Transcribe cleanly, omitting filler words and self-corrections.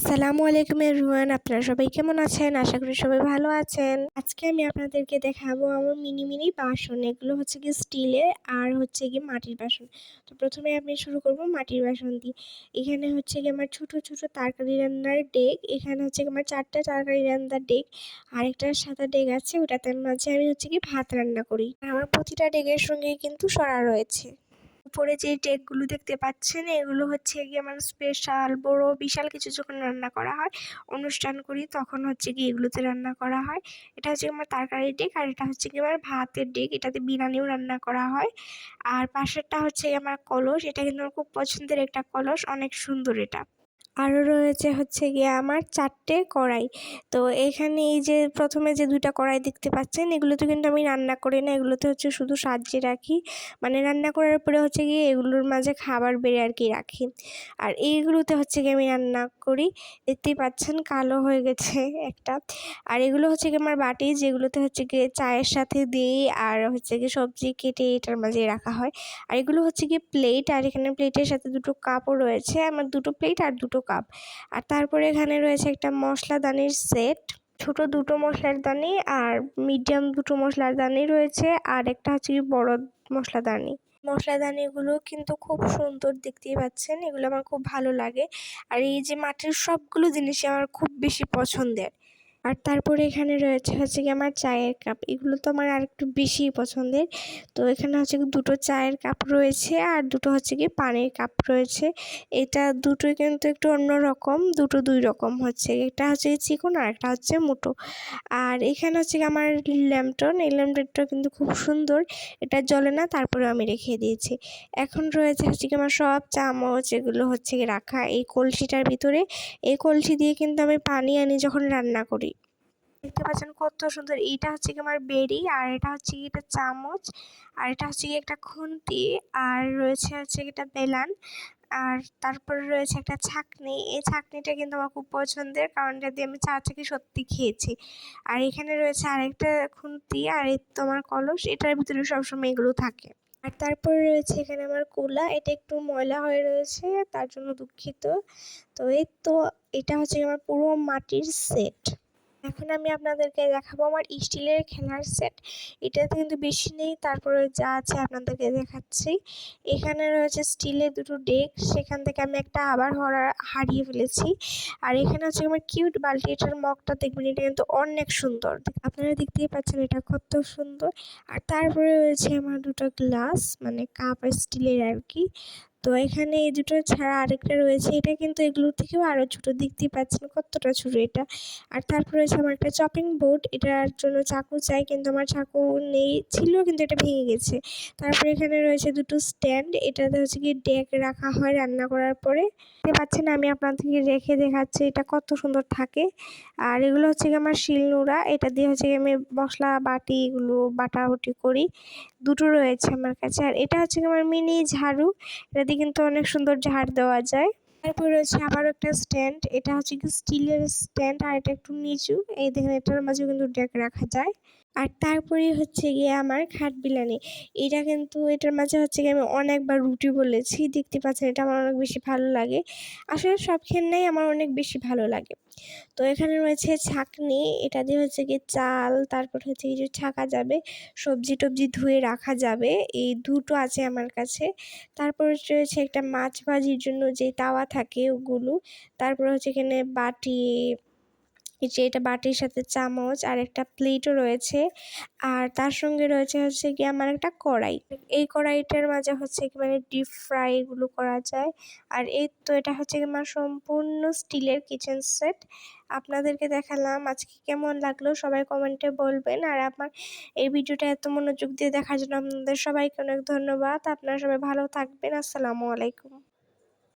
আসসালামু আলাইকুম এভরিওয়ান, আপনারা সবাই কেমন আছেন? আশা করি সবাই ভালো আছেন। আজকে আমি আপনাদেরকে দেখাবো আমার মিনি মিনি বাসন। এগুলো হচ্ছে গিয়ে স্টিলের আর হচ্ছে গিয়ে মাটির বাসন। তো প্রথমে আমি শুরু করব মাটির বাসন দিয়ে। এখানে হচ্ছে গিয়ে আমার ছোট ছোট তরকারি রান্নার ডেক। এখানে হচ্ছে গিয়ে আমার 4টা তরকারি রান্নার ডেক। আরেকটা সাদা ডেক আছে, ওটাতে মাঝে আমি হচ্ছে গিয়ে ভাত রান্না করি। আর আমার প্রতিটা ডেকের সঙ্গে কিন্তু সরা রয়েছে। উপরে যে ডেকগুলো দেখতে পাচ্ছেন এগুলো হচ্ছে গিয়ে আমার স্পেশাল বড় বিশাল কিছু যখন রান্না করা হয়, অনুষ্ঠান করি, তখন হচ্ছে গিয়ে এগুলোতে রান্না করা হয়। এটা হচ্ছে আমার তরকারির ডেক, আর এটা হচ্ছে গিয়ে আমার ভাতের ডেক। এটাতে বিরিয়ানিও রান্না করা হয়। আর পাশেরটা হচ্ছে গিয়ে আমার কলস। এটা কিন্তু আমার খুব পছন্দের একটা কলস, অনেক সুন্দর এটা। আরও রয়েছে হচ্ছে গিয়ে আমার 4টে কড়াই। তো এখানে এই যে প্রথমে যে 2টা কড়াই দেখতে পাচ্ছেন, এগুলোতে কিন্তু আমি রান্না করি না, এগুলোতে হচ্ছে শুধু সাজিয়ে রাখি। মানে রান্না করার পরে হচ্ছে গিয়ে এগুলোর মাঝে খাবার বেড়ে আর কি রাখি। আর এইগুলোতে হচ্ছে গিয়ে আমি রান্না করি। দেখতেই পাচ্ছেন কালো হয়ে গেছে একটা। আর এগুলো হচ্ছে গিয়ে আমার বাটি, যেগুলোতে হচ্ছে গিয়ে চায়ের সাথে দিই, আর হচ্ছে গিয়ে সবজি কেটে এটার মাঝে রাখা হয়। আর এগুলো হচ্ছে গিয়ে প্লেট, আর এখানে প্লেটের সাথে 2টো কাপও রয়েছে। আমার 2টো প্লেট আর 2টো কাপ। আর তারপরে এখানে রয়েছে একটা মশলাদানির সেট। ছোট 2টো মশলার দানি আর মিডিয়াম 2টো মশলার দানি রয়েছে, আর একটা হচ্ছে কি বড় মশলাদানি। মশলাদানিগুলো কিন্তু খুব সুন্দর, দেখতেই পাচ্ছেন, এগুলো আমার খুব ভালো লাগে। আর এই যে মাটির সবগুলো জিনিসই আমার খুব বেশি পছন্দের। আর তারপরে এখানে রয়েছে হচ্ছে গিয়ে আমার চায়ের কাপ। এগুলো তো আমার আরেকটু বেশিই পছন্দের। তো এখানে হচ্ছে গিয়ে 2টো চায়ের কাপ রয়েছে, আর 2টো হচ্ছে গিয়ে পানির কাপ রয়েছে। এটা দুটোই কিন্তু একটু অন্যরকম, 2টো 2 রকম হচ্ছে। একটা হচ্ছে গিয়ে চিকন আর একটা হচ্ছে মোটো। আর এখানে হচ্ছে গিয়ে আমার ল্যাম্পটন। এই ল্যাম্পটনটা কিন্তু খুব সুন্দর, এটা জ্বলে না, তারপরেও আমি রেখে দিয়েছি। এখন রয়েছে হচ্ছে গিয়ে আমার সব চামচ, এগুলো হচ্ছে গিয়ে রাখা এই কলসিটার ভিতরে। এই কলসি দিয়ে কিন্তু আমি পানি আনি যখন রান্না করি। দেখতে পাচ্ছেন কত সুন্দর। এইটা হচ্ছে কি আমার বেড়ি, আর এটা হচ্ছে কি একটা চামচ, আর এটা হচ্ছে কি একটা খুন্তি, আর রয়েছে হচ্ছে কি একটা বেলান। আর তারপরে রয়েছে একটা ছাঁকনি। এই ছাঁকনিটা কিন্তু আমার খুব পছন্দের, কারণ এটা দিয়ে আমি চা থেকে সত্যি খেয়েছি। আর এখানে রয়েছে আরেকটা খুন্তি, আর এই তো আমার কলস, এটার ভিতরে সবসময় এগুলো থাকে। আর তারপরে রয়েছে এখানে আমার কুলা। এটা একটু ময়লা হয়ে রয়েছে, তার জন্য দুঃখিত। তো এই তো, এটা হচ্ছে আমার পুরো মাটির সেট। এখন আমি আপনাদেরকে দেখাবো আমার স্টিলের খেলার সেট। এটাতে কিন্তু বেশি নেই, তারপরে যা আছে আপনাদেরকে দেখাচ্ছি। এখানে রয়েছে স্টিলের 2টো ডেক, সেখান থেকে আমি একটা আবার হারিয়ে ফেলেছি। আর এখানে হচ্ছে আমার কিউট বালতি। এটার মগটা দেখবেন, এটা কিন্তু অনেক সুন্দর, আপনারা দেখতেই পাচ্ছেন এটা কত সুন্দর। আর তারপরে রয়েছে আমার 2টো গ্লাস, মানে কাপ স্টিলের আর কি। তো এখানে এই 2টো ছাড়া আরেকটা রয়েছে, এটা কিন্তু এগুলোর থেকেও আরও ছোটো, দেখতেই পাচ্ছেন কতটা ছোটো এটা। আর তারপরে রয়েছে আমার একটা চপিং বোর্ড। এটার জন্য চাকু চাই, কিন্তু আমার চাকু নেই, ছিল কিন্তু এটা ভেঙে গেছে। তারপরে এখানে রয়েছে 2টো স্ট্যান্ড, এটাতে হচ্ছে কি ডেক রাখা হয় রান্না করার পরে। দেখতে পাচ্ছেন আমি আপনাদেরকে রেখে দেখাচ্ছি এটা কত সুন্দর থাকে। আর এগুলো হচ্ছে কি আমার শিলনোড়া, এটা দিয়ে হচ্ছে কি আমি মশলা বাটি, এগুলো বাটাবাটি করি। 2টো রয়েছে আমার কাছে। আর এটা হচ্ছে কি আমার মিনি ঝাড়ু, এটা দিয়ে কিন্তু অনেক সুন্দর ঝাড় দেওয়া যায়। তারপর রয়েছে আবার একটা স্ট্যান্ড, এটা হচ্ছে কি স্টিলের স্ট্যান্ড, আর এটা একটু নিচু, এই দেখেন এটার মাঝে কিন্তু ডেক রাখা যায়। আর তারপরে হচ্ছে গিয়ে আমার খাট বিলানি। এটা কিন্তু এটার মাঝে হচ্ছে গিয়ে আমি অনেকবার রুটি বলেছি, দেখতে পাচ্ছেন এটা আমার অনেক বেশি ভালো লাগে। আসলে সব খেলনাই আমার অনেক বেশি ভালো লাগে। তো এখানে রয়েছে ছাঁকনি, এটা দিয়ে হচ্ছে গিয়ে চাল, তারপর হচ্ছে কিছু ছাঁকা যাবে, সবজি টবজি ধুয়ে রাখা যাবে। এই 2টো আছে আমার কাছে। তারপর রয়েছে একটা মাছ ভাজির জন্য যে তাওয়া থাকে ওগুলো। তারপর হচ্ছে এখানে বাটি, এই যে এটা বাটির সাথে চামচ, আর একটা প্লেটও রয়েছে। আর তার সঙ্গে রয়েছে হচ্ছে গিয়ে আমার একটা কড়াই। এই কড়াইটার মাঝে হচ্ছে কি মানে ডিপ ফ্রাই এগুলো করা যায়। আর এই তো, এটা হচ্ছে কি আমার সম্পূর্ণ স্টিলের কিচেন সেট। আপনাদেরকে দেখালাম, আজকে কেমন লাগলো সবাই কমেন্টে বলবেন। আর আমার এই ভিডিওটা এত মনোযোগ দিয়ে দেখার জন্য আপনাদের সবাইকে অনেক ধন্যবাদ। আপনারা সবাই ভালো থাকবেন। আসসালামু আলাইকুম।